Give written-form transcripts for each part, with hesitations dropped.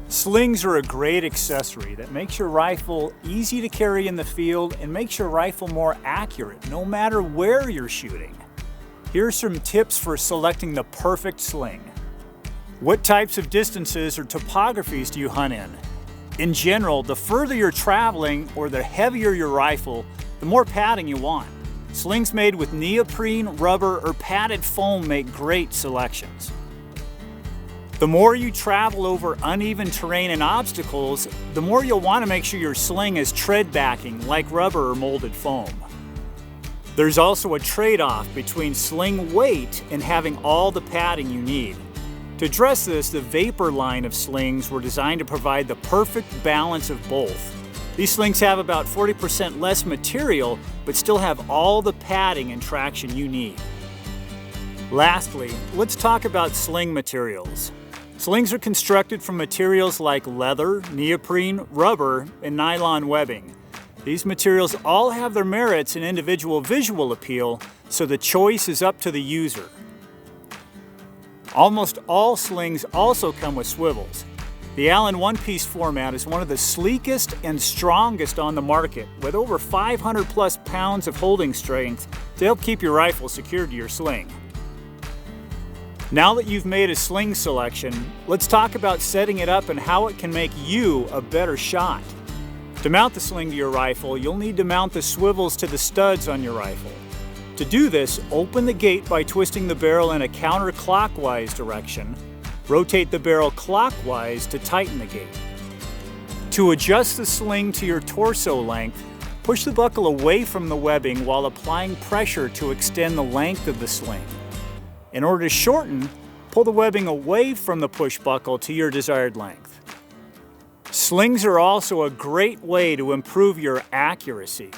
Slings are a great accessory that makes your rifle easy to carry in the field and makes your rifle more accurate no matter where you're shooting. Here's some tips for selecting the perfect sling. What types of distances or topographies do you hunt in? In general, the further you're traveling or the heavier your rifle, the more padding you want. Slings made with neoprene, rubber, or padded foam make great selections. The more you travel over uneven terrain and obstacles, the more you'll want to make sure your sling has tread backing like rubber or molded foam. There's also a trade-off between sling weight and having all the padding you need. To address this, the Vapor line of slings were designed to provide the perfect balance of both. These slings have about 40% less material, but still have all the padding and traction you need. Lastly, let's talk about sling materials. Slings are constructed from materials like leather, neoprene, rubber, and nylon webbing. These materials all have their merits and individual visual appeal, so the choice is up to the user. Almost all slings also come with swivels. The Allen one-piece format is one of the sleekest and strongest on the market, with over 500 plus pounds of holding strength to help keep your rifle secured to your sling. Now that you've made a sling selection, let's talk about setting it up and how it can make you a better shot. To mount the sling to your rifle, you'll need to mount the swivels to the studs on your rifle. To do this, open the gate by twisting the barrel in a counterclockwise direction. Rotate the barrel clockwise to tighten the gate. To adjust the sling to your torso length, push the buckle away from the webbing while applying pressure to extend the length of the sling. In order to shorten, pull the webbing away from the push buckle to your desired length. Slings are also a great way to improve your accuracy.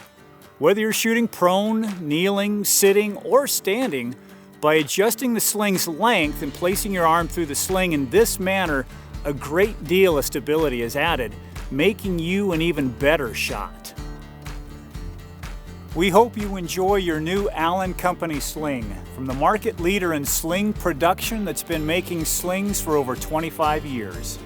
Whether you're shooting prone, kneeling, sitting, or standing, by adjusting the sling's length and placing your arm through the sling in this manner, a great deal of stability is added, making you an even better shot. We hope you enjoy your new Allen Company sling, from the market leader in sling production that's been making slings for over 25 years.